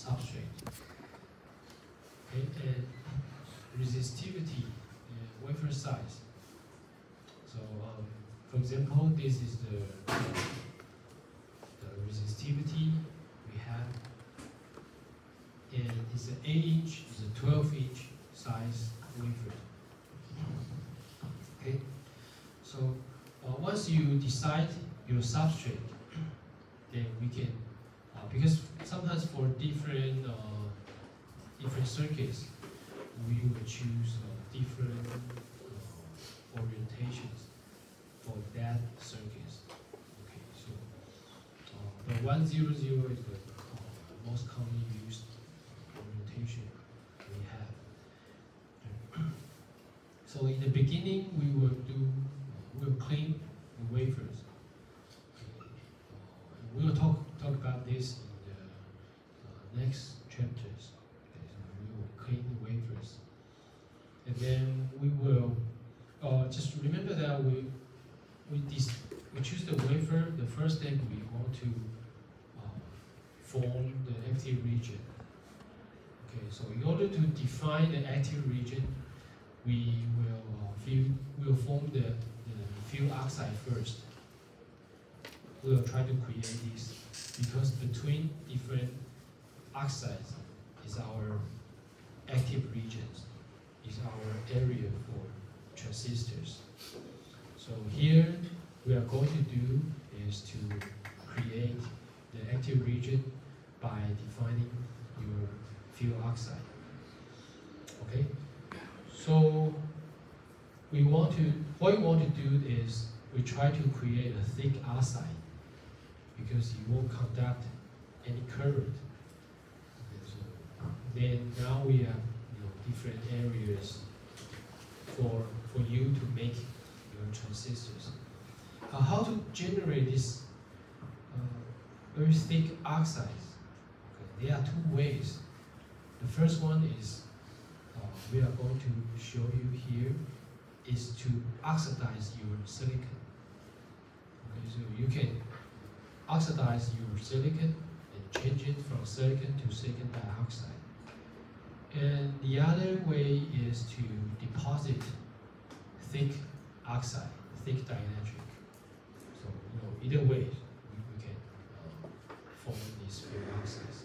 substrate. Okay, and resistivity, wafer size. So, for example, this is the resistivity we have, and it's an 8-inch, it's a 12-inch size wafer. Okay, so once you decide your substrate, then we can, because sometimes for different circuits, we will choose different orientations for that circuits. Okay, so the 100 is the most commonly used orientation we have. So in the beginning, we'll clean the wafers. We'll talk about this in the next chapters. Okay, so we will clean the wafers, and then we will just remember that we choose the wafer. The first step, we want to form the active region. Okay, so in order to define the active region, we will form the field oxide first. We will try to create this because between different oxides is our active regions, is our area for transistors. So here, we are going to do is to create the active region by defining your field oxide. Okay, so what we want to do is we try to create a thick oxide because it won't conduct any current. Okay, so then now we have different areas for you to make your transistors. How to generate this very thick oxides? Okay, there are two ways. The first one is we are going to show you here is to oxidize your silicon. Okay, so you can oxidize your silicon and change it from silicon to silicon dioxide. And the other way is to deposit thick oxide, thick dielectric. So either way, we can form these field oxides.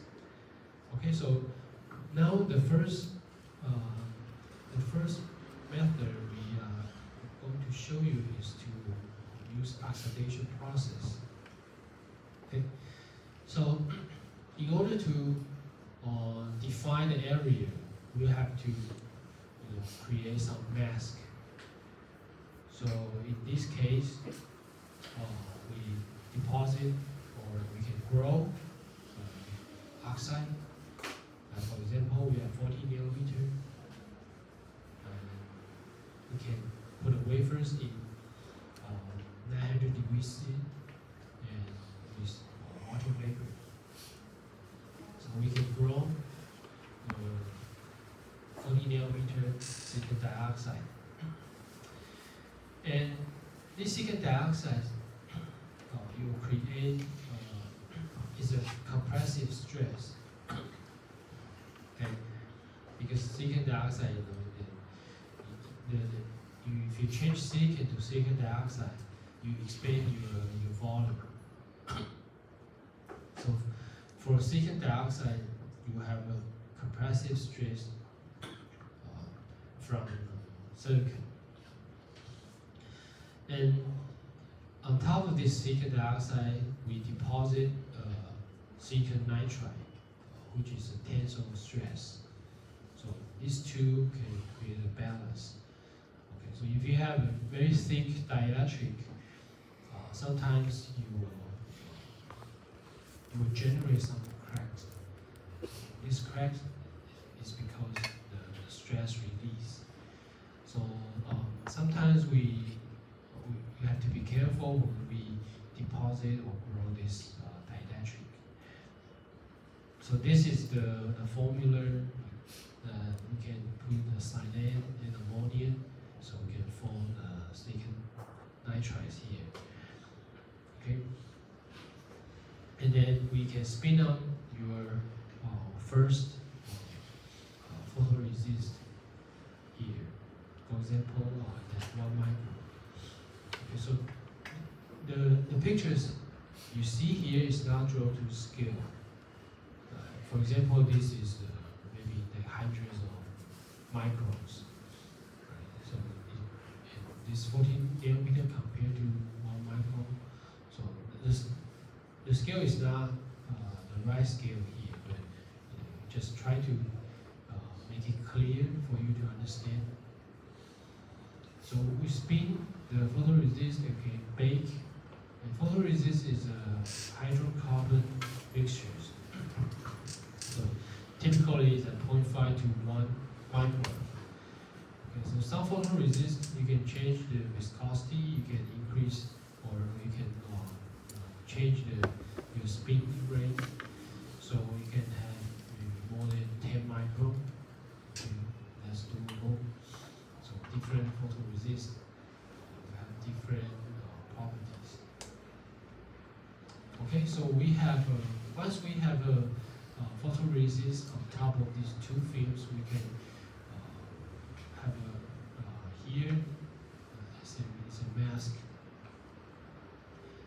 Okay, so now the first method we are going to show you is to use oxidation process. Okay, so in order to define the area, we have to create some mask. So in this case, we deposit or we can grow oxide. For example, we have 40 nanometer. We can put the wafers in 900 degrees C and with water vapor. So we can grow 40 nanometer silicon dioxide. And this silicon dioxide you will create is a compressive stress. Okay, because silicon dioxide, if you change silicon to silicon dioxide, you expand your volume. So for silicon dioxide, you have a compressive stress from silicon. And on top of this silicon dioxide, we deposit silicon nitride, which is a tensile stress. So these two can create a balance. Okay, so if you have a very thick dielectric, sometimes you will generate some cracks. This crack is because the stress release. So sometimes you have to be careful when we deposit or grow this dielectric. So this is the formula. We can put the silane and ammonium, so we can form silicon nitrides here. Okay, and then we can spin up your first photoresist here. For example, that 1 micron. Okay, so the pictures you see here is not drawn to scale. For example, this is maybe the hundreds of microns. Right? So this 14 nanometer compared to 1 micron. So the scale is not the right scale here, but just try to make it clear for you to understand. So we spin the photoresist, okay, bake. And photoresist is a hydrocarbon mixtures. So typically it's at 0.5 to 1 micron. Okay, so some photoresist, you can change the viscosity, you can increase, or you can change your spin rate. So you can have maybe more than 10 micron. Okay, that's doable. So different photoresist have different properties. Okay, so we have once we have a photoresist on top of these two films, we can have here it's a mask.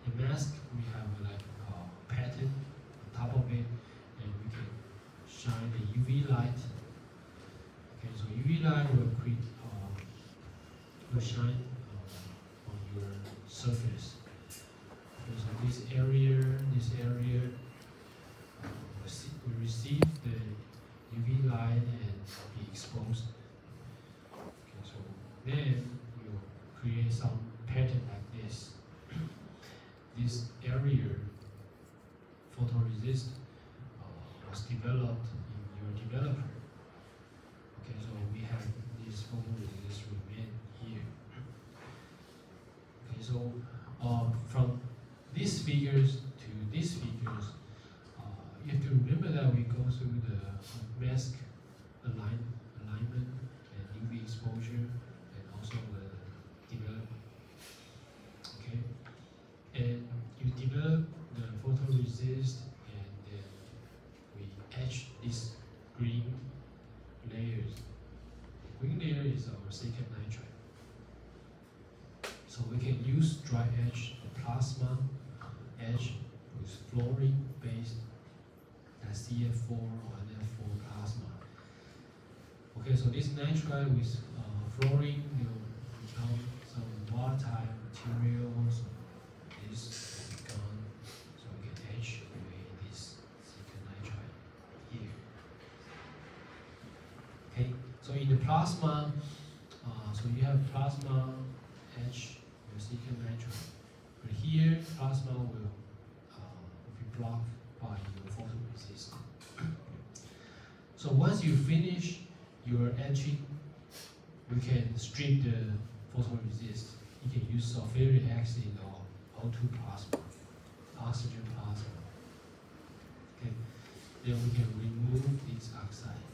In mask, we have like a pattern on top of it, and we can shine the UV light. Okay, so UV light will create will shine on your surface. Okay, so this area will receive the UV light and be exposed. Okay, so then you create some pattern like this. This area photoresist was developed in your developer. Okay, so we have this photoresist remain here. Okay, so from these figures to these figures, you have to remember that we go through the mask alignment and UV exposure and also the development. Okay, and you develop the photoresist, and then we etch these green layers. The green layer is our silicon nitride. So we can use dry etch, plasma etch with fluorine based CF4 or NF4 plasma. Okay, so this nitride with fluorine will become some volatile materials. This is gone, so we can etch away this silicon nitride here. Okay, so in the plasma, so you have plasma etch with silicon nitride. But here, plasma will be blocked by your photoresist. So once you finish your etching, we can strip the photoresist. You can use sulfuric acid or O2 plasma, oxygen plasma. Okay, then we can remove this oxide.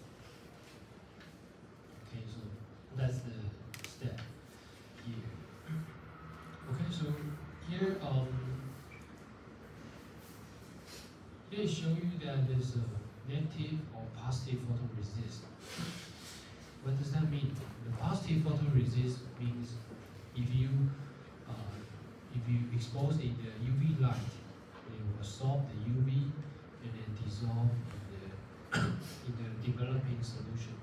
Okay, so that's the step here. Okay, so here here show you that there's a negative or positive photoresist. What does that mean? The positive photoresist means if you expose in the UV light, it will absorb the UV and then dissolve in the developing solution.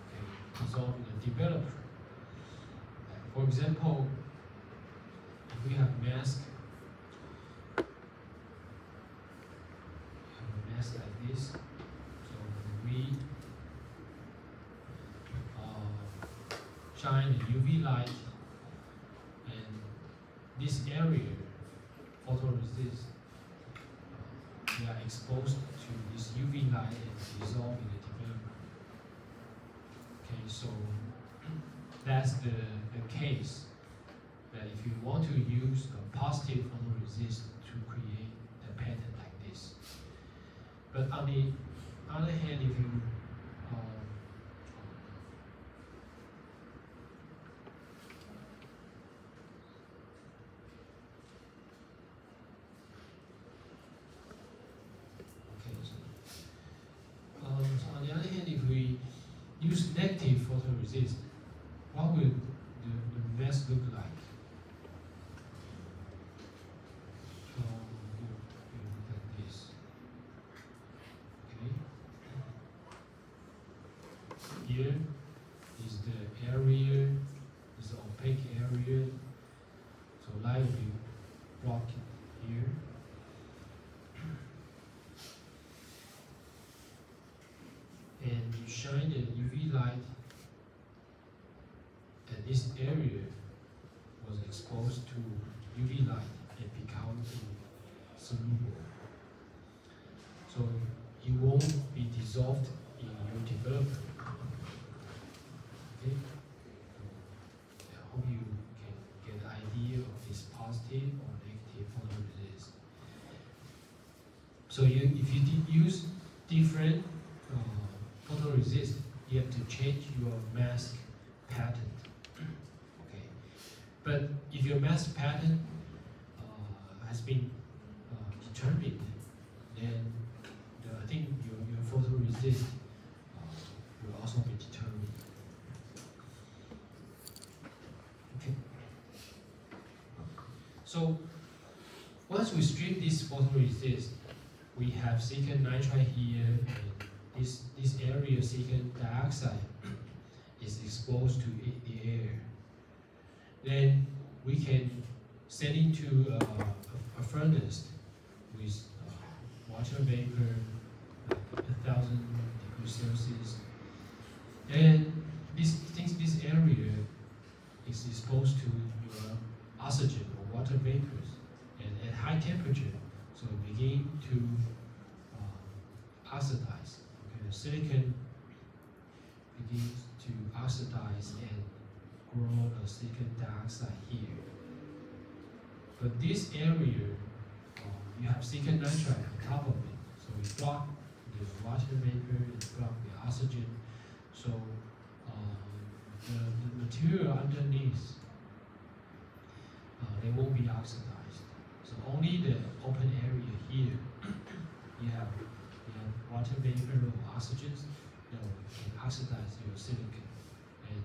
Okay, dissolve in the developer. For example, if we have mask. Like this, so we shine the UV light, and this area photoresist, they are exposed to this UV light and dissolve in the developer. Okay, so that's the case that if you want to use a positive photoresist to create a pattern like this. But on the other hand, if you photoresist, what will the mask look like? You look like this. Okay. Here is the area, is the opaque area. So light will be blocked here. And you shine the UV light, and this area was exposed to UV light and become soluble. So it won't be dissolved in your developer. Okay? I hope you can get an idea of this positive or negative photoresist. So if you use different photoresist, you have to change your mask pattern. Okay, but if your mask pattern has been determined, then I think your photoresist will also be determined. Okay. So once we strip this photoresist, we have silicon nitride here, and this area of silicon dioxide is exposed to the air. Then we can send it to a furnace with water vapor, 1,000 degrees Celsius, and this area is exposed to your oxygen or water vapors, and at high temperature, so it begin to oxidize. Okay, the silicon begins to oxidize and grow a silicon dioxide here. But this area, you have silicon nitride on top of it, so it blocks the water vapor, it blocks the oxygen, so the material underneath, they won't be oxidized. So only the open area here, you have water vapor or oxygen that can oxidize your silicon and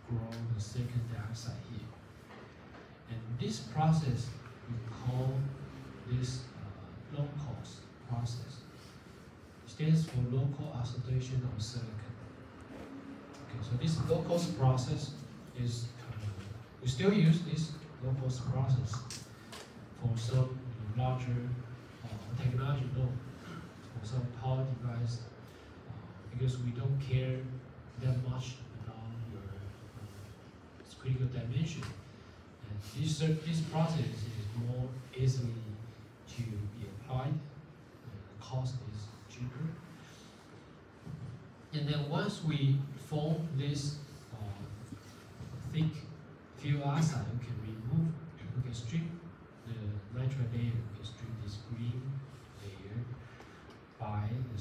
grow the silicon dioxide here. And this process, we call this low-cost process. It stands for local oxidation of silicon. Okay, so this low-cost process is, we still use this low-cost process for some larger technology node, for some power device, because we don't care that much about your critical dimension. And this process is more easily to be applied, the cost is cheaper. And then once we form this thick fuel oxide, we can remove, we can strip the nitride layer, we can strip this green layer by the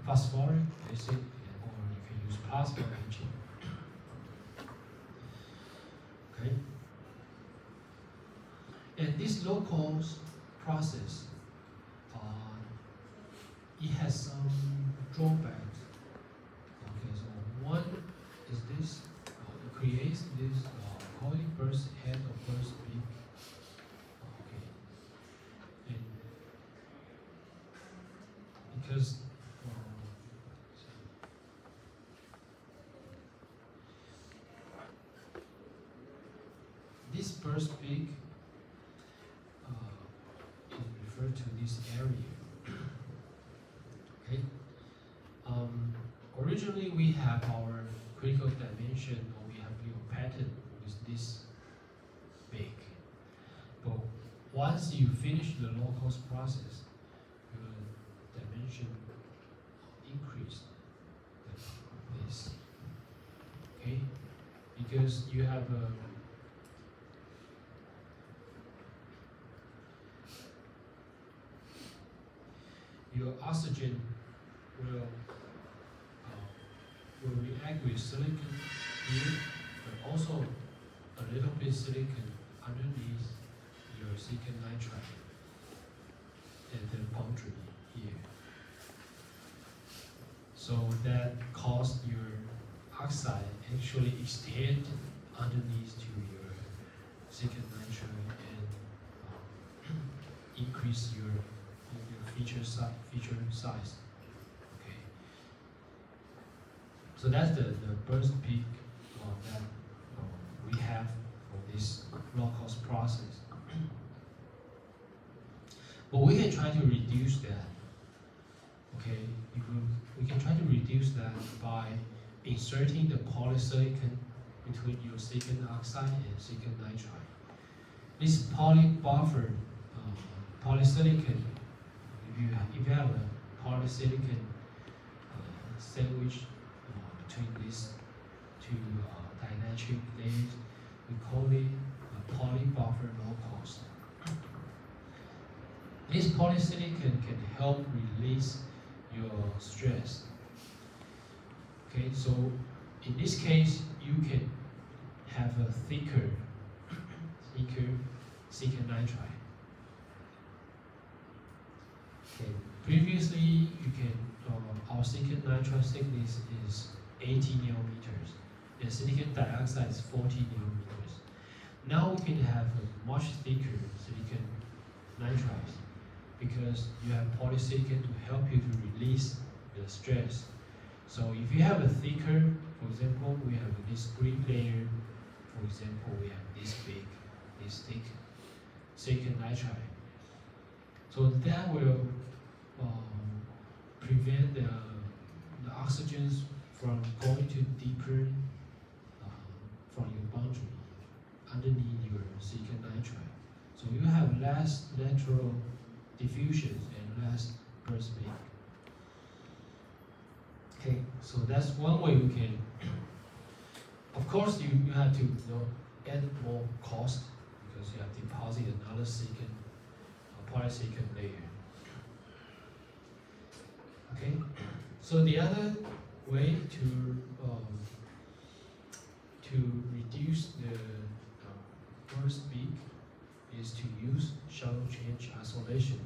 phosphoric acid, or you can use plasma etching. Okay? And this low-cost process, it has some drawbacks. Okay, so one is this, it creates this coiling burst head or burst peak. Okay, and because this burst peak is referred to this area. Okay. Originally, we have our critical dimension, or we have your pattern with this big. But once you finish the low-cost process, your dimension increase like this. Okay, because you have a your oxygen will react with silicon here, but also a little bit silicon underneath your silicon nitride and the boundary here. So that causes your oxide actually extend underneath to your silicon nitride and increase your feature size. Okay. So that's the burst peak that we have for this low cost process. But we can try to reduce that. Okay, we can try to reduce that by inserting the polysilicon between your silicon oxide and silicon nitride. This polysilicon, if you have a polysilicon sandwich between these two dielectric layers, we call it a polybuffer low cost. This polysilicon can help release your stress. Okay, so in this case, you can have a thicker silicon nitride. Okay, previously, you can our silicon nitride thickness is 80 nanometers, and silicon dioxide is 40 nanometers. Now we can have a much thicker silicon nitride because you have polysilicon to help you to release the stress. So if you have a thicker, for example, we have this green layer. For example, we have this thick silicon nitride. So that will prevent the oxygens from going to deeper from your boundary underneath your silicon nitride. So you have less lateral diffusion and less burst peak. Okay, so that's one way we can. Of course, you have to add more cost because you have to deposit another silicon polysilicon layer. Okay, so the other way to reduce the burst peak is to use shallow change isolation.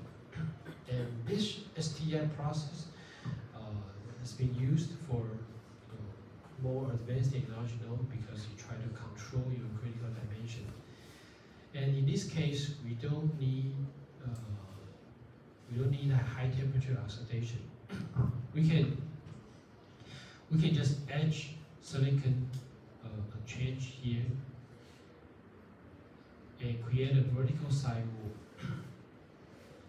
And this STI process has been used for more advanced technology node because you try to control your critical dimension. And in this case, we don't need a high temperature oxidation. We can just etch silicon change here and create a vertical sidewall,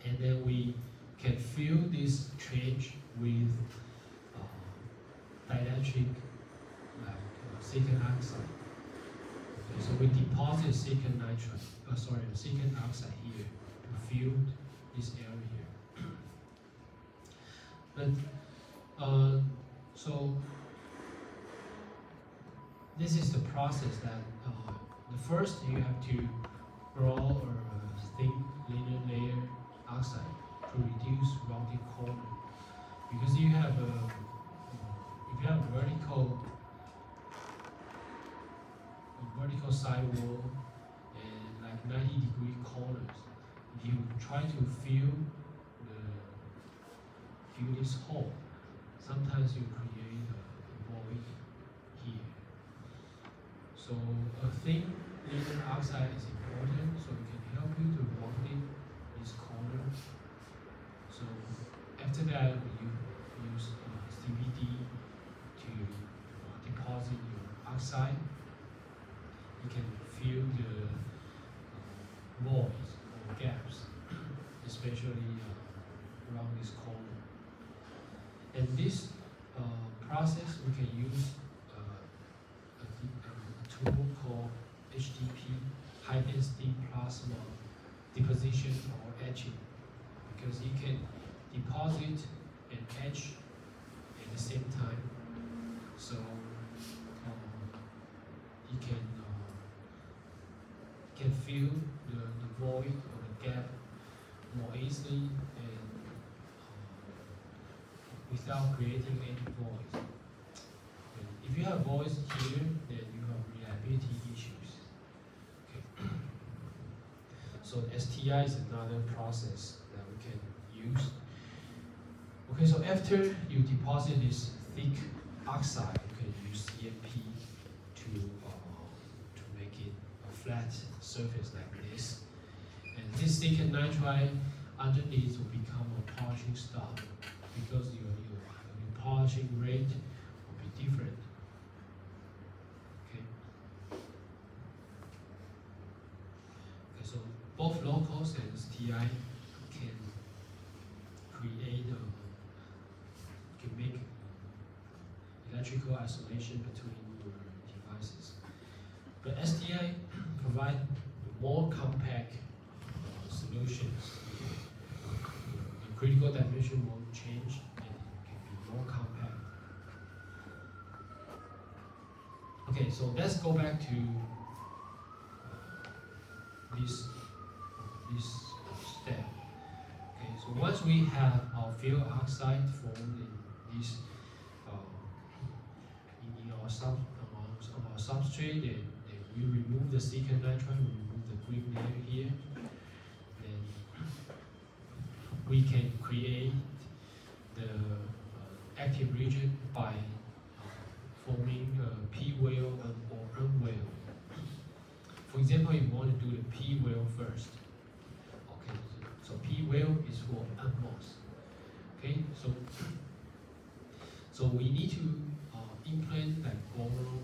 and then we can fill this change with dielectric silicon oxide. Okay, so we deposit silicon oxide here to fill this area here. But so this is the process that the first you have to draw a thin linear layer oxide to reduce rounding corner, because you have if you have vertical sidewall and like 90-degree corners, if you try to fill this hole, sometimes you create a void here. So a thin linear oxide is important, so it can help you to round this corner. So after that, you use CVD to deposit your oxide. You can fill the voids or gaps, especially around this corner. And this process, we can use a tool called HDP, high density plasma deposition or etching, because you can deposit and etch at the same time. So you can fill the void or the gap more easily and without creating any voids. Okay. If you have voids here, then you have reliability issues. Okay. So STI is another process that we can use. Okay, so after you deposit this thick oxide, you can use CMP to make it a flat surface like this. And this silicon nitride underneath will become a polishing stop because your polishing rate will be different. Okay. Okay, so both low cost and STI can create can make electrical isolation between your devices. But STI provide more compact solutions. The critical dimension won't change and it can be more compact. Okay, so let's go back to this step. Okay, so once we have our field oxide formed in this in our substrate, and we remove the silicon nitride, we remove the green layer here, then we can create the active region by forming a P well or N well. For example, if you want to do the P well first. Okay, so P well is for CMOS. Okay, so we need to implant like boron,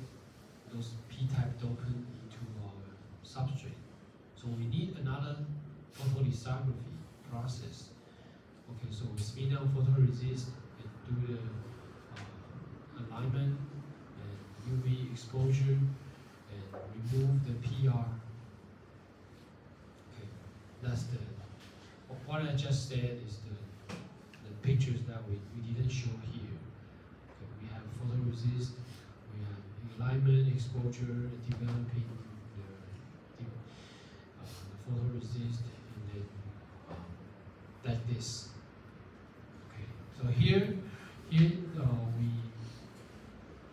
those P-type dopant into our substrate. So we need another photolithography process. Okay, so we spin down photoresist and do the alignment and UV exposure and remove the PR. Okay, that's what I just said is the pictures that we didn't show here. Okay, we have photoresist, we have alignment, exposure, developing the photoresist, and then like this. Okay, so here we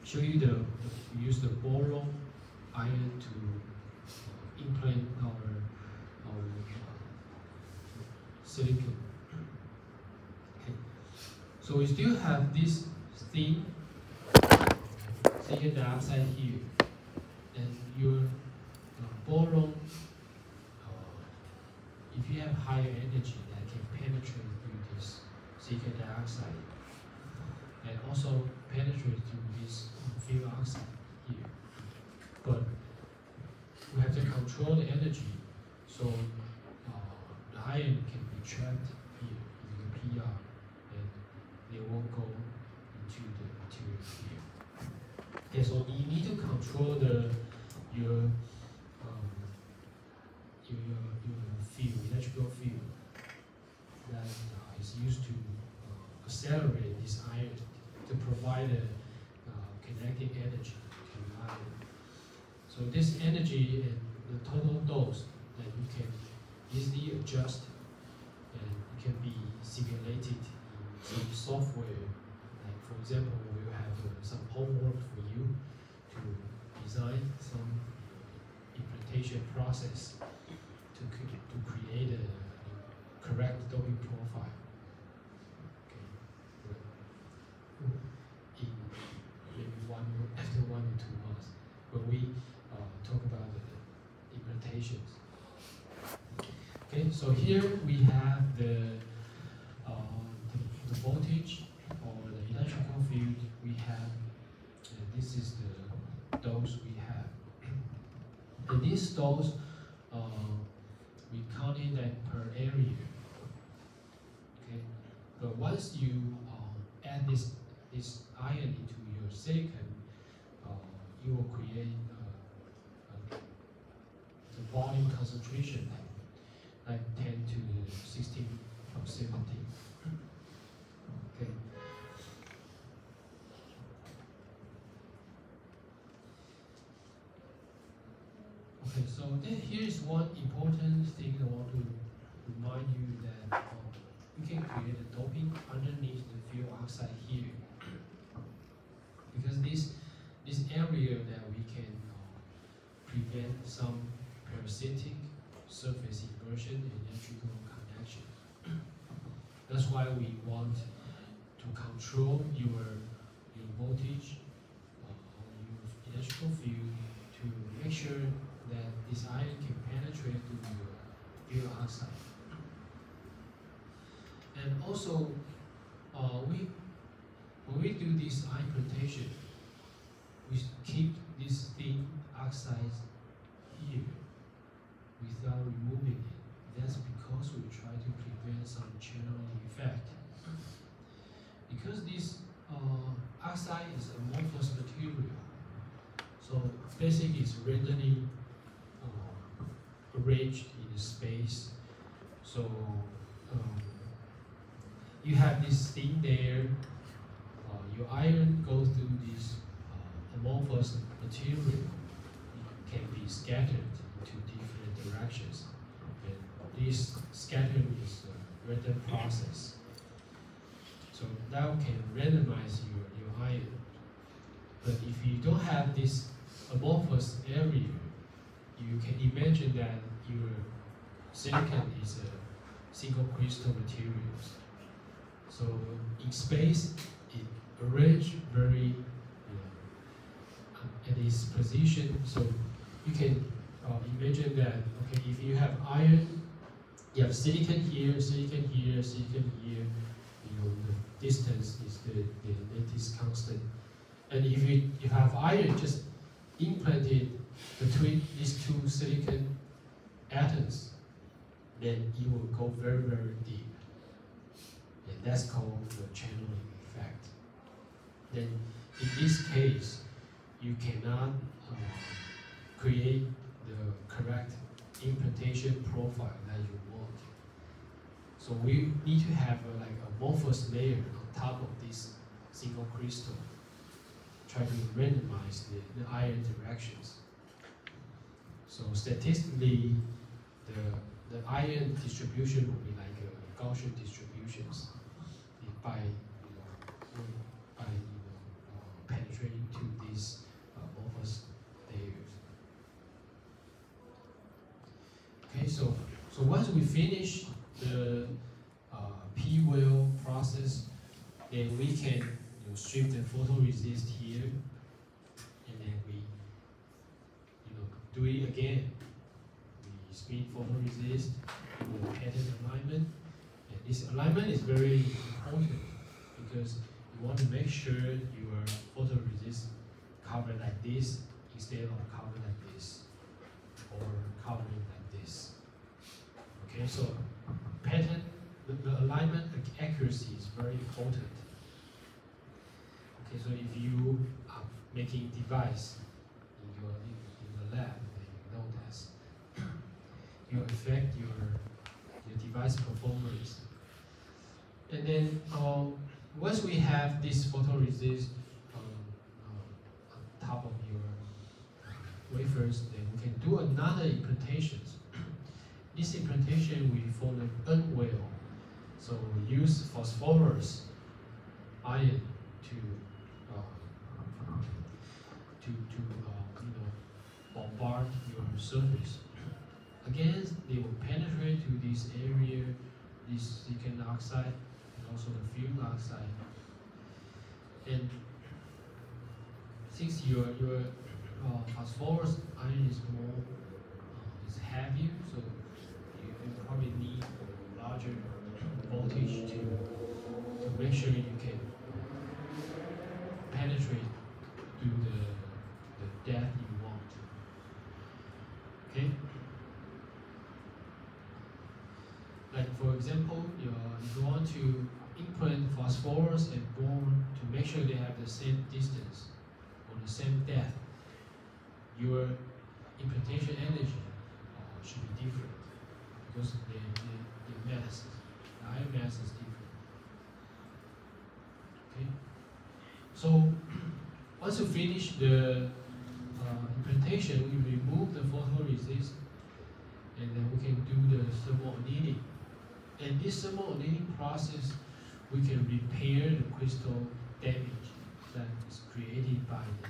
show you we use the boron iron to implant our silicon. Okay, so we still have this thin silicon dioxide here, and your boron, if you have higher energy, that can penetrate through this silicon dioxide, and also penetrate through this field oxide here. But we have to control the energy, so the iron can be trapped here in the PR, and they won't go into the material here. Okay, so you need to control your field, electrical field that is used to accelerate this iron to provide a connecting energy to the iron. So this energy and the total dose that you can easily adjust, and it can be simulated in some software. Like for example, we will have some homework for you to design some implantation process to create a correct doping profile. Okay. In maybe after 1 or 2 months, when we talk about the implantations. Okay, so here we have the voltage or the electrical field we have, and this is the dose we have. And this dose, we counted that per area. Okay, but once you add this iron into your silicon, you will create the volume concentration like 10 to 16 or 17. Okay. Okay, so here's one important thing I want to remind you that you can create a doping underneath the field oxide here, because this area that we can prevent some parasitic surface inversion and electrical connection. That's why we want to control your voltage, this iron can penetrate to your field oxide. And also, when we do this iron implantation, we keep this thin oxide here without removing it. That's because we try to prevent some channeling effect. Because this oxide is amorphous material, so basically it's randomly arranged in space. So you have this thing there, your iron goes through this amorphous material. It can be scattered into different directions. And this scattering is a random process. So that can randomize your iron. But if you don't have this amorphous area, you can imagine that your silicon is a single crystal material. So in space, it arranged very at its position. So you can imagine that, okay, if you have iron, you have silicon here, silicon here, silicon here. The distance is the lattice constant. And if you have iron just implanted between these two silicon atoms, then it will go very, very deep. And that's called the channeling effect. Then in this case, you cannot create the correct implantation profile that you want. So we need to have like a amorphous layer on top of this single crystal. Try to randomize the iron directions. So statistically, the iron distribution will be like a Gaussian distributions by penetrating to these amorphous layers. Okay, so once we finish the P-well process, then we can strip the photoresist here, and then we do it again. We spin photoresist, do the pattern alignment, and this alignment is very important because you want to make sure your photoresist covered like this instead of covered like this or covering like this. Okay, so pattern, the alignment accuracy is very important. Okay, so if you are making device in the lab, then you know this. You affect your device performance. And then once we have this photoresist on top of your wafers, then we can do another implantation. This implantation we form an N-well. So we use phosphorus ion to bombard your surface. Again, they will penetrate to this area, this silicon oxide, and also the fumed oxide. And since your phosphorus ion is more is heavier, so you probably need a larger voltage to make sure you can penetrate to the depth you want. Okay? Like for example, if you want to implant phosphorus and boron to make sure they have the same distance or the same depth, your implantation energy should be different because the mass, the ion mass is different. Okay? So once you finish the implantation, we remove the photoresist, and then we can do the thermal annealing. And this thermal annealing process, we can repair the crystal damage that is created by the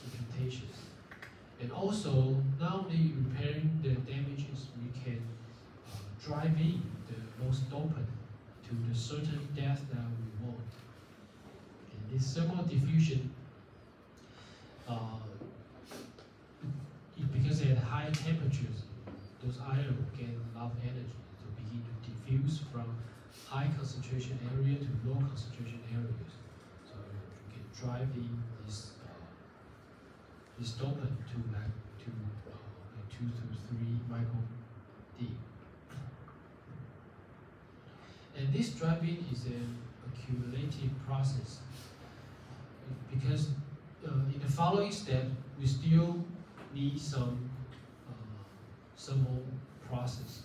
implantations. And also, not only repairing the damages, we can drive in the most dopant to the certain depth that we want. And this thermal diffusion, because at high temperatures, those iron will gain a lot of energy to begin to diffuse from high concentration area to low concentration areas. So you can drive in this dopant to 2 to 3 micron deep. And this driving is an accumulative process because in the following step we still need some thermal process.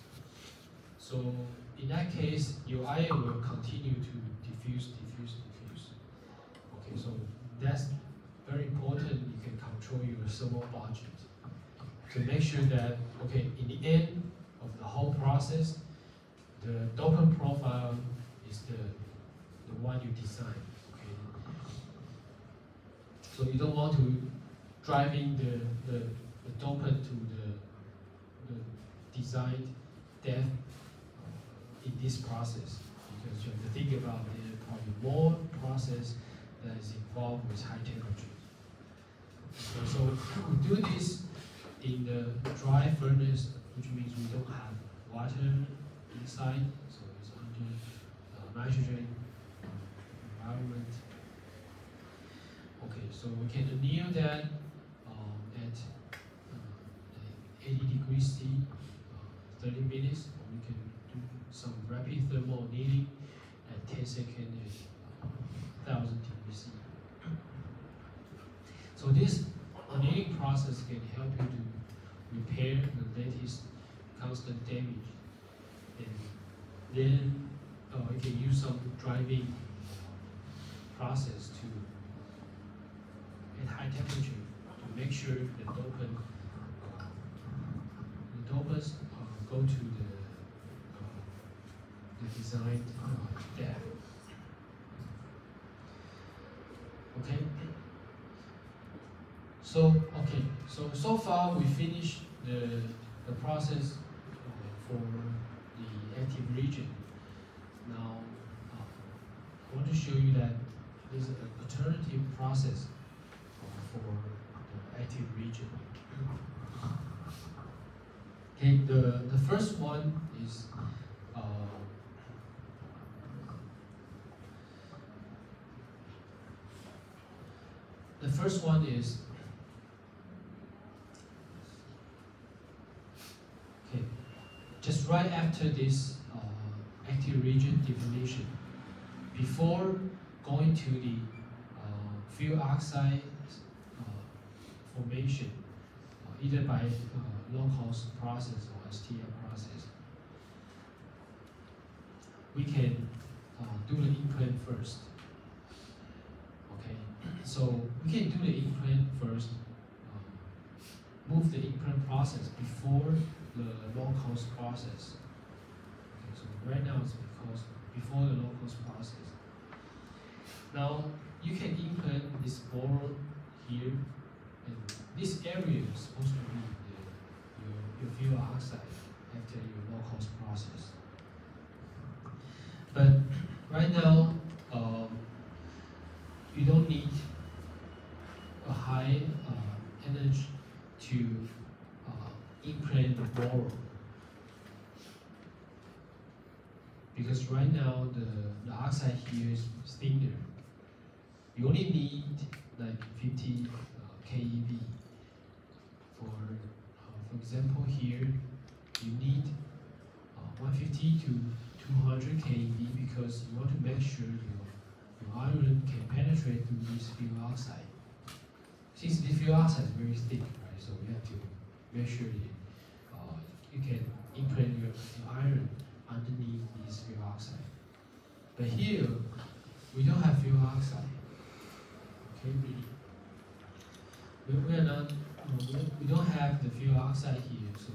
So in that case, your ion will continue to diffuse. Okay, so that's very important. You can control your thermal budget to make sure that, okay, in the end of the whole process, the dopant profile is the one you design. Okay, so you don't want to drive in the dopant to the designed depth in this process, because you have to think about the probably more process that is involved with high temperature. Okay, so we do this in the dry furnace, which means we don't have water inside, so it's under nitrogen environment. Okay, so we can anneal that at 80 degrees C, 30 minutes, or we can do some rapid thermal annealing at 10 seconds at 1000 degrees C. So this annealing process can help you to repair the lattice constant damage, and then you can use some driving process to at high temperature to make sure the dopants go to the designed depth. Okay. So far we finished the process for the active region. Now I want to show you that there's an alternative process for the active region. Okay, the first one is okay, just right after this active region definition, before going to the fuel oxide formation, either by low-cost process or STL process, we can do the implant first. Okay, so we can do the implant first, move the implant process before the low-cost process. Okay, so right now it's before the low-cost process. Now you can implant this boron here, and this area is supposed to be your fuel oxide after your low-cost process. But right now, you don't need a high energy to implant the boron, because right now the oxide here is thinner. You only need like 50 keV. For example, here you need 150 to 200 keV because you want to make sure your iron can penetrate through this fuel oxide. Since the fuel oxide is very thick, right? So we have to make sure you can implant your iron underneath this fuel oxide. But here we don't have fuel oxide. Okay, we are not. We don't have the fuel oxide here, so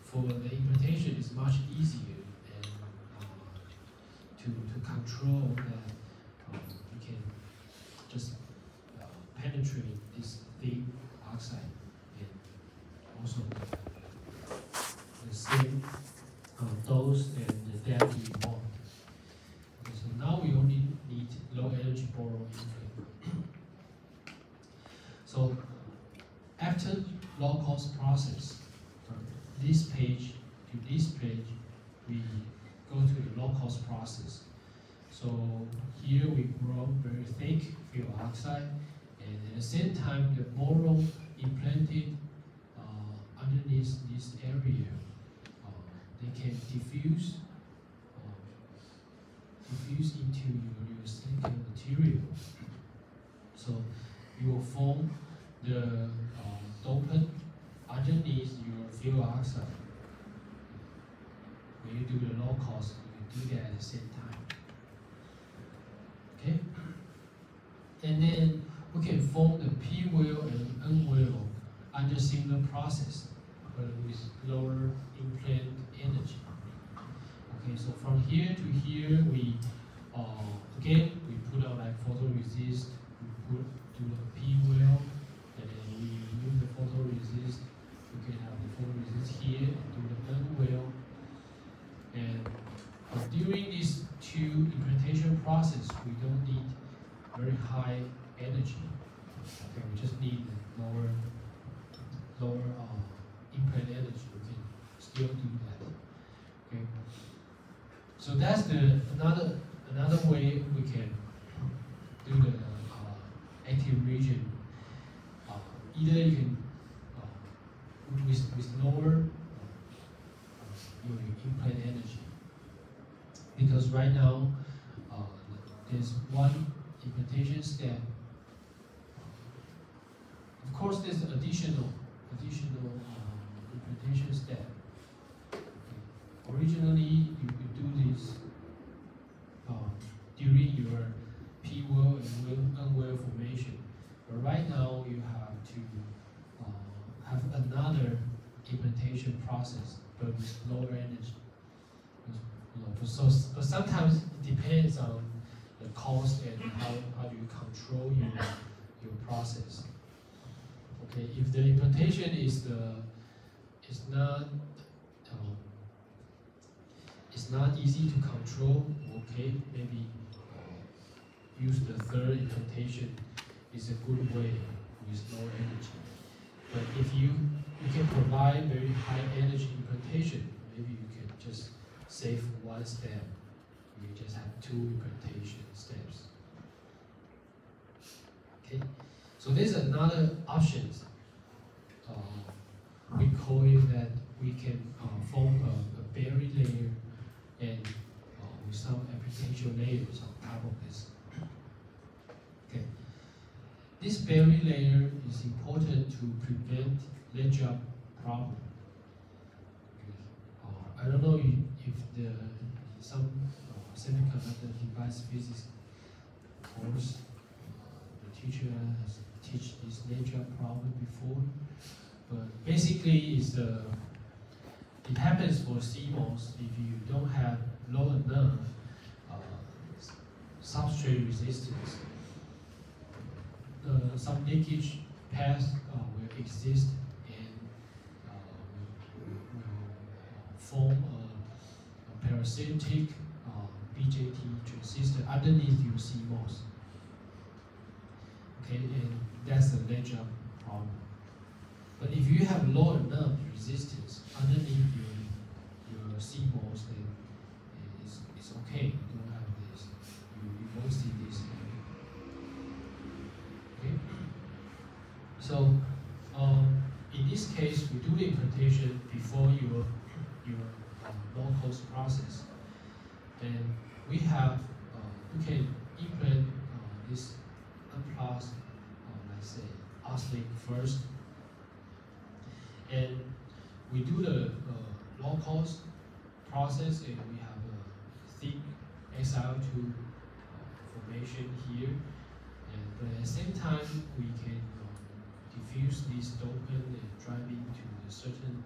for the implantation it's much easier and to control that we can just penetrate this thick oxide and also the same dose and the depth we want. Okay, so now we only need low energy boron implant. So after low-cost process, this page to this page, we go to the low-cost process. So here we grow very thick field oxide, and at the same time, the boron implanted underneath this area, they can diffuse into your silicon material. So you will form the dopant underneath your field oxide. When you do the low cost, you can do that at the same time. Okay? And then we can form the P well and N well under similar process, but with lower implant energy. Okay, so from here to here, we again we put out like photoresist, we do the P well, and then we remove the photoresist. We can have the photoresist here and do the N well. And during these two implantation process, we don't need very high energy. Okay, we just need lower implant energy. We can still do that. Okay. So that's another way we can do the active region. Either you can with lower your implant energy, because right now there's one implantation step. Of course, there's additional implantation step. Okay. Originally, you could do this during your P well and N well formation, but right now you have to have another implantation process, but with lower energy. But sometimes it depends on the cost and how do you control your process. Okay, if the implantation is not easy to control, okay, maybe use the third implantation is a good way with low energy. But if you can provide very high energy implantation, maybe you can just save one step. You just have two implantation steps. Okay, so there's another option. We call it that we can form a berry layer and with some application layers on top of this. Okay, this berry layer is important to prevent ledge up problem. I don't know if some semiconductor device physics course the teacher has taught this ledge up problem before, but basically it happens for CMOS if you don't have low enough substrate resistance. Some leakage path will exist and will form a parasitic BJT transistor underneath your CMOS. Okay, and that's the ledge up problem. But if you have low enough resistance underneath your CMOS, then it's okay. You don't have this. You won't see this. Okay. So in this case, we do the implantation before your low cost process, and we have we can implant this unplus, let's say arsenic first. And we do the low cost process, and we have a thick SiO2 formation here. But at the same time, we can diffuse this dopant and drive it to a certain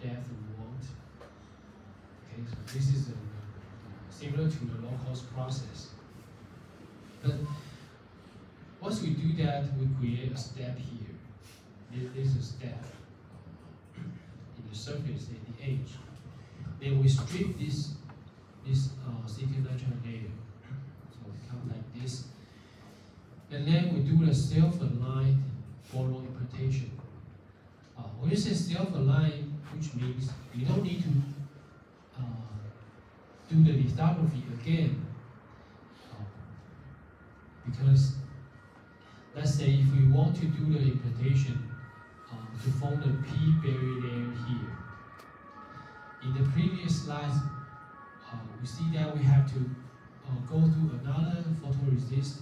depth we want. Okay, so this is similar to the low cost process. But once we do that, we create a step here. This is a step in the surface at the edge. Then we strip this silicon nitride layer. So it comes like this. And then we do the self-aligned boron implantation. When you say self-aligned, which means you don't need to do the lithography again, because let's say if we want to do the implantation to form the P barrier layer here. In the previous slides, we see that we have to go through another photoresist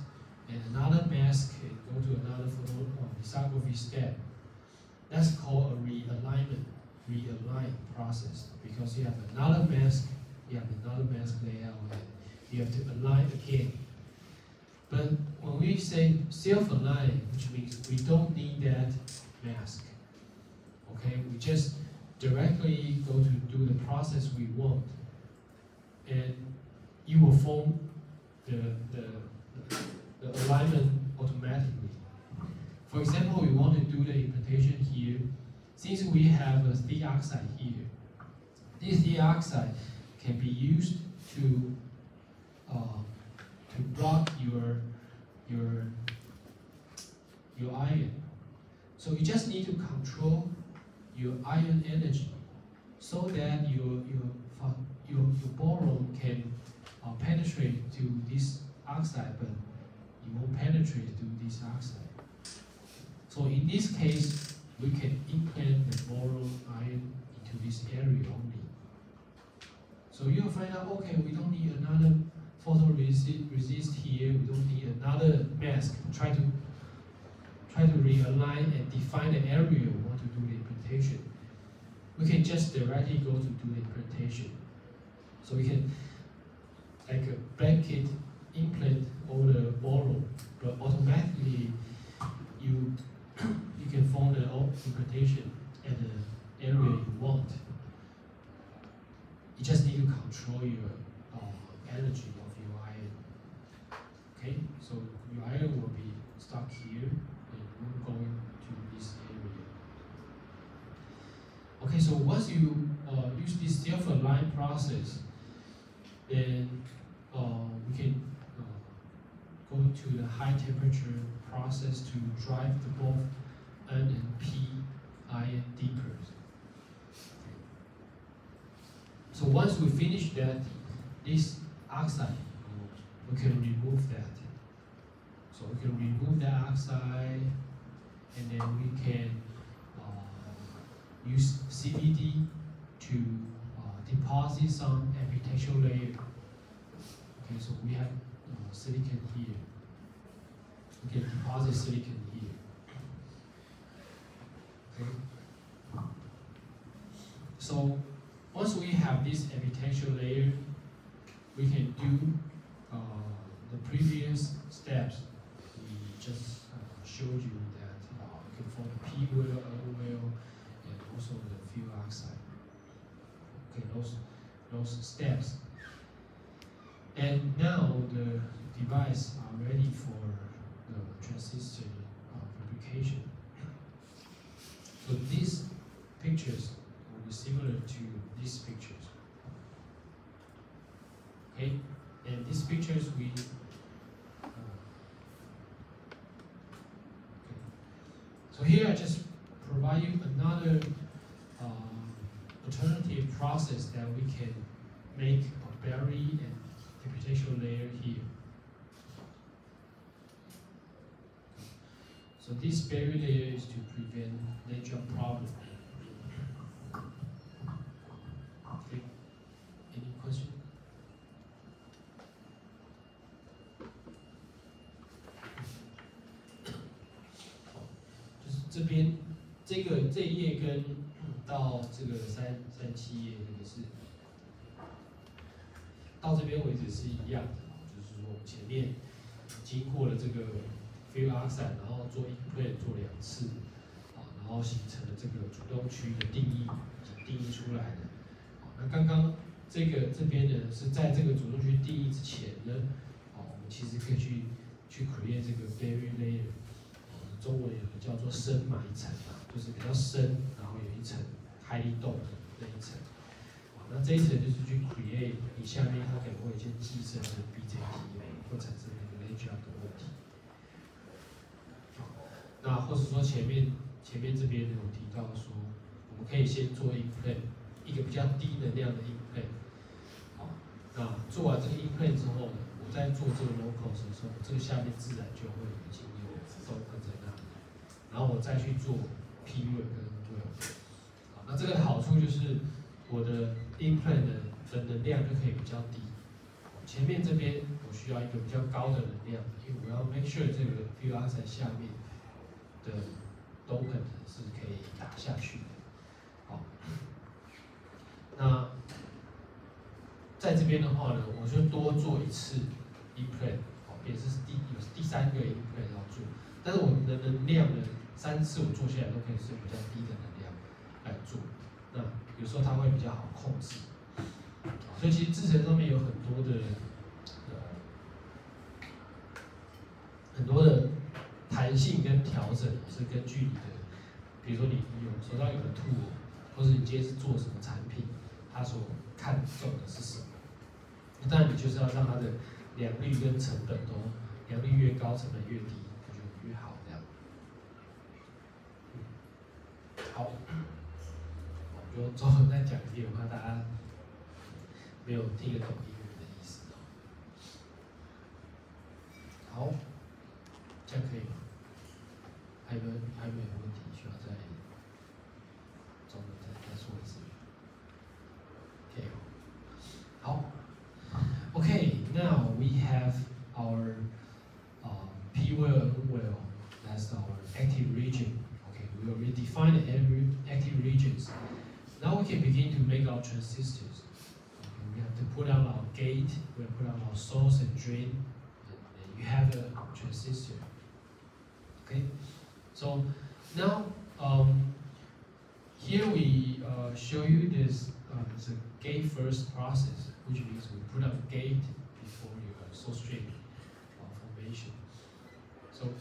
and another mask and go to another lithography step. That's called a realign process, because you have another mask, layout, and you have to align again. But when we say self-align, which means we don't need that mask, okay? We just directly go to do the process we want, and you will form the alignment automatically. For example, we want to do the implantation here. Since we have a thick oxide here, this thick oxide can be used to block your ion. So you just need to control your ion energy so that your boron can penetrate to this oxide, but it won't penetrate to this oxide. So in this case, we can implant the boron ion into this area only. So you'll find out, okay, we don't need another photoresist here, we don't need another mask. Try to realign and define the area we want to do the implantation. We can just directly go to do the implantation. So we can like a blanket implant all the boron, but automatically you can form the implantation at the area you want. You just need to control your energy of your ion. Okay, so your ion will be stuck here and we're going to this area. Okay, so once you use this self-align process, then we can go to the high temperature process to drive the both N and P ion deeper. So once we finish that, this oxide, we can remove that. So we can remove the oxide, and then we can use CVD to deposit some epitaxial layer. Okay, so we have silicon here. We can deposit silicon here. Okay. So once we have this epitaxial layer, we can do the previous steps. We just showed you that we can form the P well, L well, and also the fuel oxide. Okay, those steps. And now the device are ready for the transistor fabrication. So these pictures will be similar to these pictures. Okay, and these pictures we so here I just provide you another alternative process that we can make a barrier and epitaxial layer here. So this barrier layer is to prevent ledge-up problem. Okay. Any question?就是这边这一页跟到这个337页这个是到这边为止是一样的，就是说我们前面经过了这个 fuel oxide， 然后做 implant 做2次，然后形成了这个主动区的定义出来的。那刚刚这边呢是在这个主动区定义之前呢，我们其实可以去 create 这个 barrier layer， 中文有个叫做深埋层就是比较深，然后有一层开力洞的那一层。那这一层就是去 create 你下面它可能会有一些寄生的 BJT 会产生那个 ledge up 的问题。那或者说前面这边有提到说，我们可以先做 implant 一个比较低能量的 implant，那做完这个 implant 之后呢，我在做这个 locals 的时候，这个下面自然就会已经有dopant在那里，然后我再去做 P word 跟 well。好，那这个好处就是我的 implant 的能量就可以比较低。前面这边我需要一个比较高的能量，因为我要 make sure 这个 fuel oxide 下面的 dopant 是可以打下去的。好，那在这边的话呢，我就多做一次 implant， 好，也是有第三个 implant 要做，但是我的能量呢，3次我做下来都可以是比较低的能量来做，那有时候它会比较好控制。所以其实制程上面有很多的弹性跟调整，是根据你的，比如说你手上有的 tool， 或是你今天是做什么产品，它所看重的是什么。当然你就是要让它的良率跟成本都，良率越高，成本越低，就越好这样。好，我就中文再讲一遍，我怕大家没有听得懂英语的意思哦。好，这样可以吗？还有没有问题需要再中文再说一次 ？OK， 好。Okay, now we have our P well and well. That's our active region. Okay, we already defined the active regions. Now we can begin to make our transistors. Okay, we have to put on our gate, we have to put on our source and drain, and you have a transistor. Okay, so now here we show you this it's a gate first process, which means we put up gate before your substrate formation. So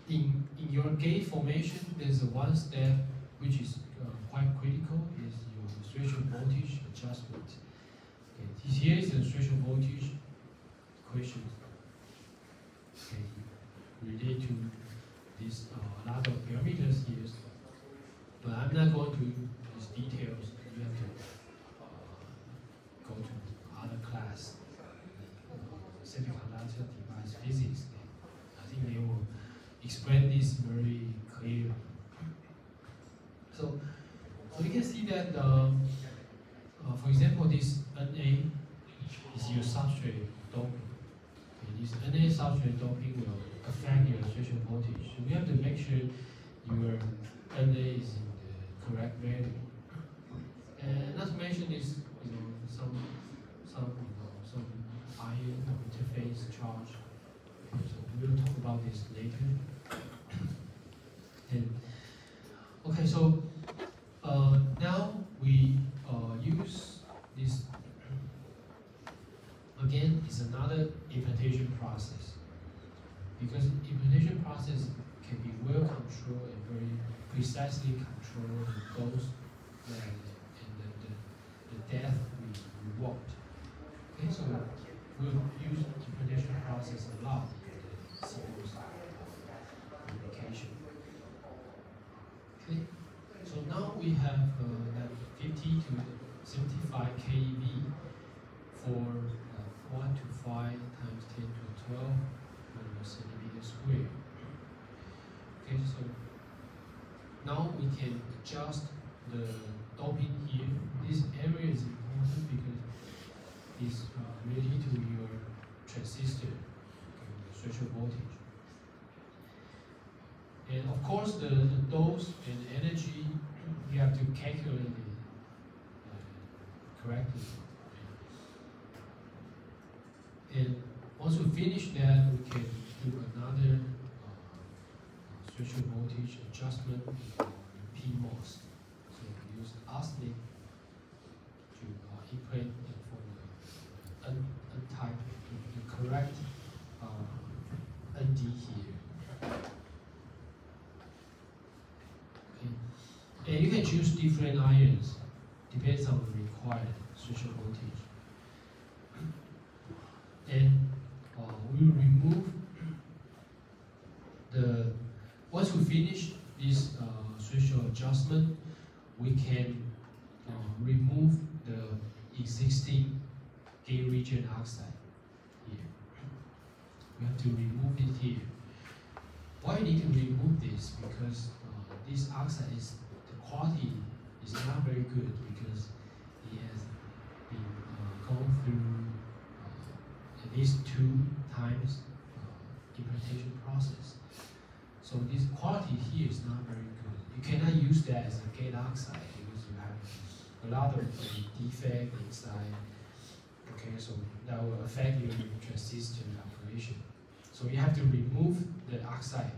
in your gate formation, there's one step which is quite critical, is your threshold voltage adjustment. Okay, here is the threshold voltage equation. Okay, relate to this a lot of parameters here, but I'm not going to these details. You have to go to other class, semiconductor device physics. I think they will explain this very clearly. So you can see that, for example, this Na is your substrate doping. Okay, this Na substrate doping will affect your threshold voltage. So we have to make sure your Na is in the correct value. And not to mention this, some ion interface charge. Okay, so we will talk about this later. And okay, so now we use this again. It's another implantation process, because implantation process can be well controlled and very precisely controlled the dose and the depth we want. Okay, so we'll use implantation process a lot in the CMOS application. Okay, so now we have that 50 to 75 keV for 1 to 5 times 10 to 12 centimeter square. Okay, so now we can adjust the doping here. This area is important because it's related to your transistor, okay, the threshold voltage. And of course, the dose and energy, you have to calculate it correctly. And once we finish that, we can do another threshold voltage adjustment in PMOS. So we use arsenic to implant for the N-type, the correct ND here. Okay. And you can choose different ions, depends on the required threshold voltage. And we will remove once we finish this threshold adjustment, we can remove the existing gate region oxide here. We have to remove it here. Why we need to remove this? Because this oxide the quality is not very good because it has been gone through at least 2 times implantation process. So this quality here is not very good. You cannot use that as a gate oxide because you have a lot of defect inside. Okay, so that will affect your transistor operation. So you have to remove the oxide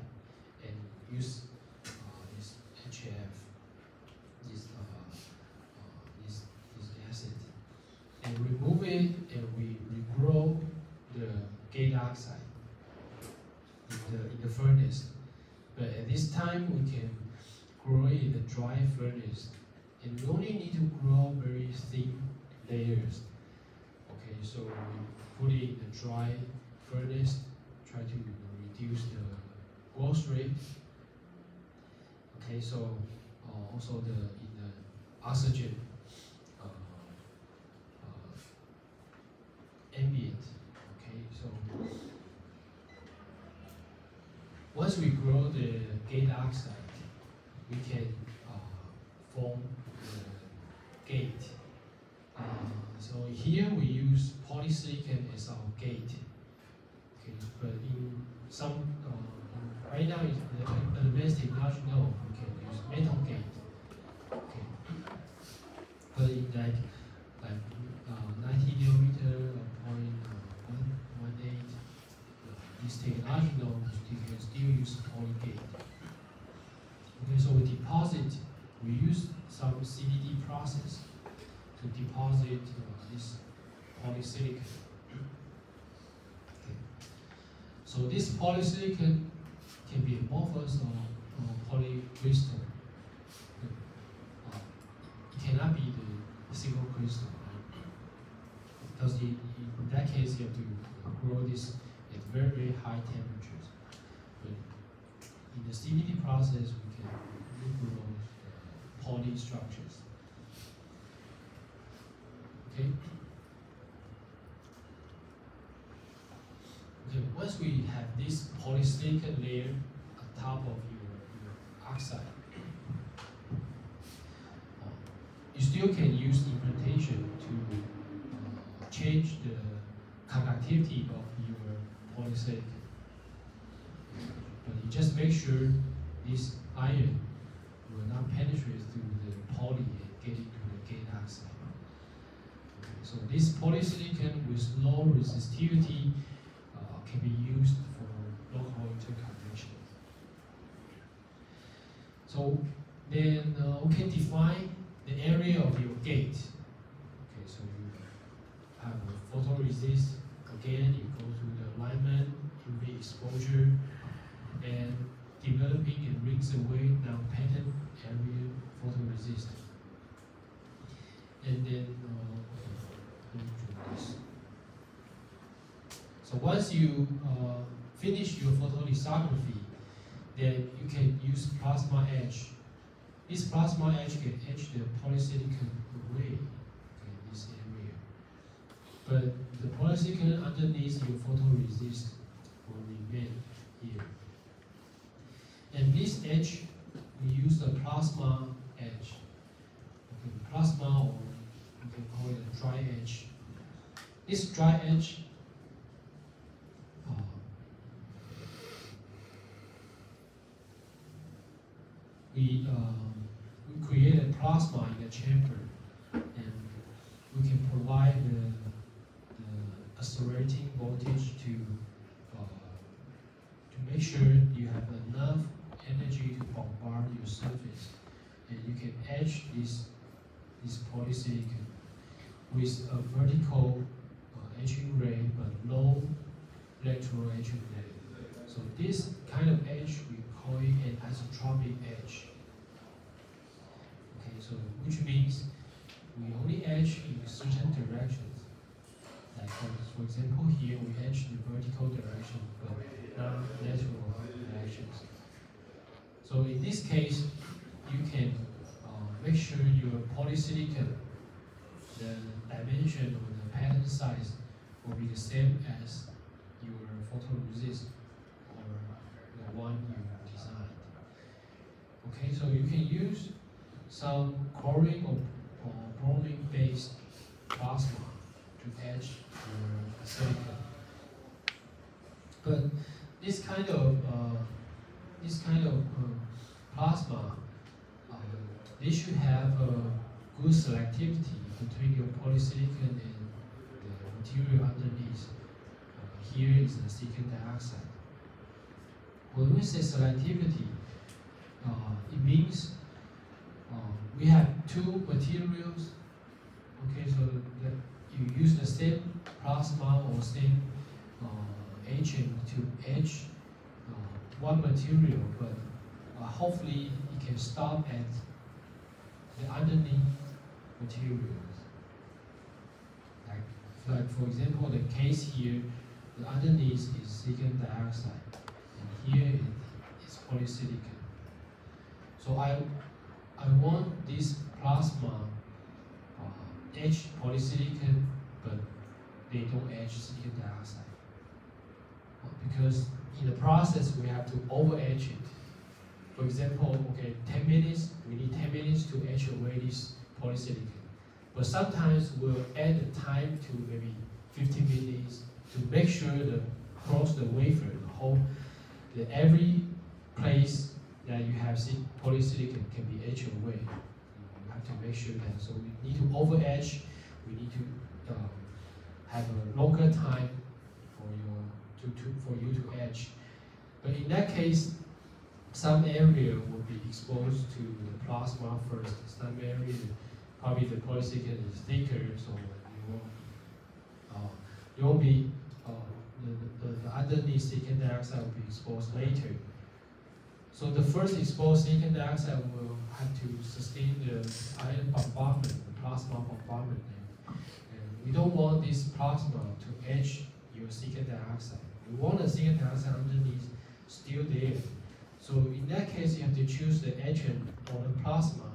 and use this HF, this acid, and remove it, and we regrow the gate oxide in the furnace. But at this time, we can grow it in the dry furnace, and we only need to grow very thin layers. Okay, so we put it in the dry furnace, try to reduce the growth rate. Okay, so also in the oxygen ambient. Okay, so once we grow the gate oxide, we can form the gate. So here we use polysilicon as our gate. Okay, but in some right now in the advanced technology, no, we can use metal gate. Okay, but in like 90 nanometer or 0.18, this technology, no, you can still use poly gate. Okay, so we use some CVD process to deposit this polysilicon. Okay. So this polysilicon can be amorphous or polycrystal. It cannot be the single crystal, right? Because in that case you have to grow this at very, very high temperatures. But in the CVD process, we can grow poly structures. Okay. Okay. Once we have this polysilicon layer on top of your oxide, you still can use implantation to change the conductivity of your polysilicon. But you just make sure this iron will not penetrate through the poly and get into the gate oxide. Okay, so this polysilicon with low resistivity can be used for local interconnection. So then we can define the area of your gate. Okay, so you have a photoresist. Again, you go through the alignment, UV exposure, and developing and rings away non-pattern area photoresist. And then this. So once you finish your photolithography, then you can use plasma etch. This plasma etch can etch the polysilicon away in this area. But the polysilicon underneath your photoresist will remain here. And this etch, we use the plasma etch. Okay, plasma, or you can call it a dry etch. This dry etch we create a plasma in the chamber, and we can provide the accelerating voltage to make sure you have enough energy to bombard your surface, and you can etch this polysilicon with a vertical etching rate but low lateral etching rate. So this kind of etch we call it an isotropic etch. Okay, so which means we only etch in certain directions. Like for example, here we etch the vertical direction, but not lateral directions. So in this case, you can make sure your polysilicon, the pattern size will be the same as your photoresist or the one you designed. Okay, so you can use some chlorine or bromine based plasma to etch your silicon. But this kind of plasma, they should have good selectivity between your polysilicon and the material underneath. Here is the silicon dioxide. When we say selectivity, it means we have two materials. Okay, so that you use the same plasma or same agent to etch one material, but hopefully it can stop at the underneath materials. Like for example, the case here, the underneath is silicon dioxide, and here it is polysilicon. So I want this plasma etch polysilicon, but they don't etch silicon dioxide. Because in the process we have to over etch it. For example, okay, 10 minutes, we need 10 minutes to etch away this polysilicon. But sometimes we'll add the time to maybe 15 minutes to make sure that across the wafer, that every place that you have polysilicon can be etched away. You have to make sure that. So we need to over etch. We need to have a longer time for you to etch. But in that case, some area will be exposed to the plasma first. Some area, probably the polysilicon is thicker, so you won't be the underneath silicon dioxide will be exposed later. So the first exposed silicon dioxide will have to sustain the ion bombardment, the plasma bombardment. And we don't want this plasma to etch your silicon dioxide. We want the silicon dioxide underneath still there. So in that case, you have to choose the etchant or the plasma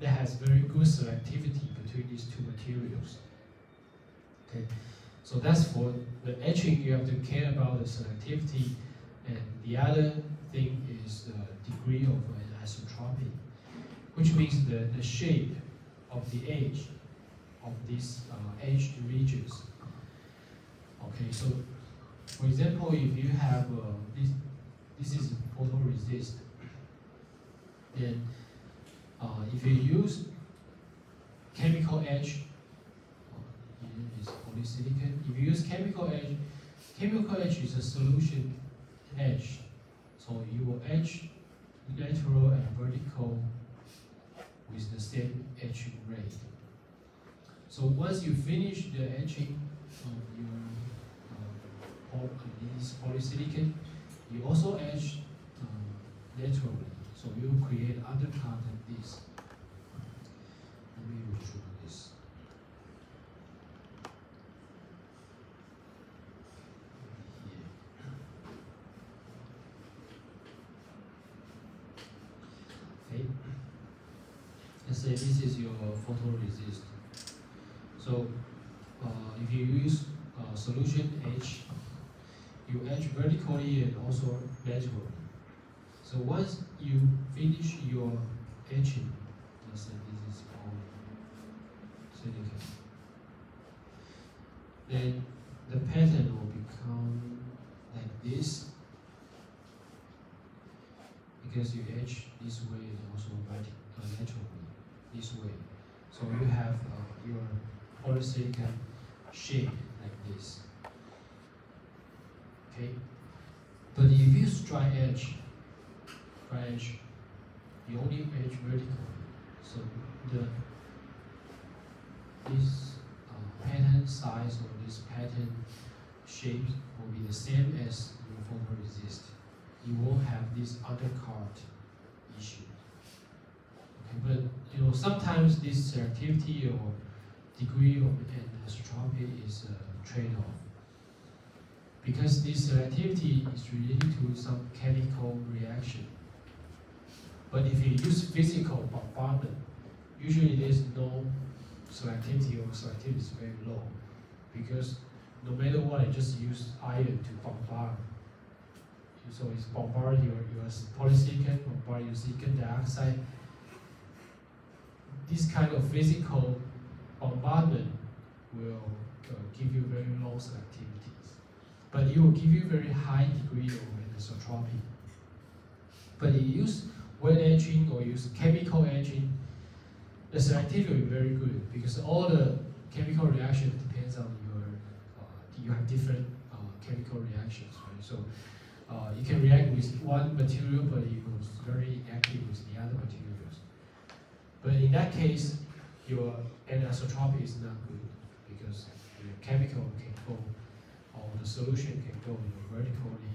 that has very good selectivity between these two materials. Okay, so that's for the etching. You have to care about the selectivity, and the other thing is the degree of anisotropy, which means the shape of the edge of these edged regions. Okay, so for example, if you have this is photoresist, then if you use chemical etch, here is polysilicon. If you use chemical etch is a solution etch. So you will etch lateral and vertical with the same etching rate. So once you finish the etching of your this polysilicon, you also etch laterally. So you will create undercut like this. Let me show this. Okay. Let's say this is your photoresist. So if you use solution etch, you etch vertically and also laterally. So once you finish your etching, let's say this is polysilicon, then the pattern will become like this, because you etch this way and also laterally this way. So you have your polysilicon shape like this. Okay, but if you use dry etch, you only etch vertically. So this pattern size or this pattern shape will be the same as your photoresist. You won't have this undercut issue. Okay, but sometimes this selectivity or degree of anisotropy is a trade-off. Because this selectivity is related to some chemical reaction. But if you use physical bombardment, usually there's no selectivity, or selectivity is very low. because no matter what, I just use iron to bombard. So it's bombard your polysilicon, bombard your silicon dioxide. This kind of physical bombardment will give you very low selectivities, but it will give you very high degree of anisotropy. But you use wet etching or use chemical etching, the selectivity will be very good because all the chemical reaction depends on you have different chemical reactions, right? So you can react with one material, but it was very active with the other materials. But in that case, your anisotropy is not good because the chemical can go, or the solution can go vertically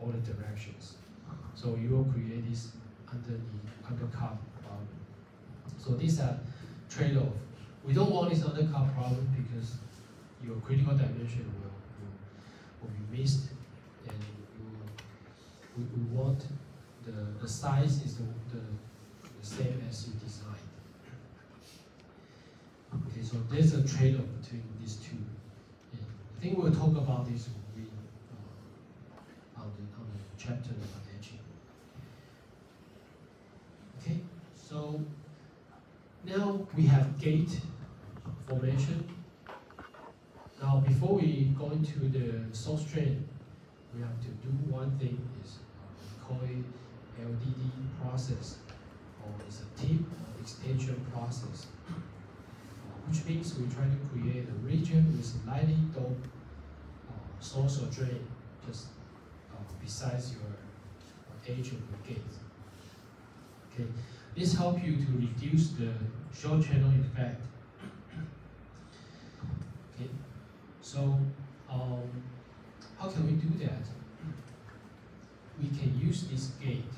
all the directions. So you will create this undercut problem. So these are trade-off. We don't want this undercut problem because your critical dimension will be missed, and we want the size is the same as you designed. Okay, so there's a trade-off between these two. Yeah. I think we'll talk about this on the chapter on etching. Okay, so now we have gate formation. Now, before we go into the source drain, we have to do one thing, is we call it LDD process, or it's a tip extension process, which means we try to create a region with lightly doped source or drain just besides your edge of the gate. Okay, this helps you to reduce the short channel effect. Okay. So, how can we do that? We can use this gate.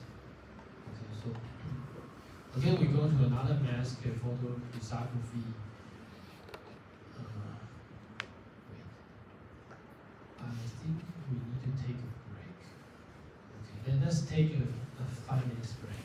Okay, so again, we go to another mask photolithography. I think we need to take a break. Okay, then let's take a 5 minutes break.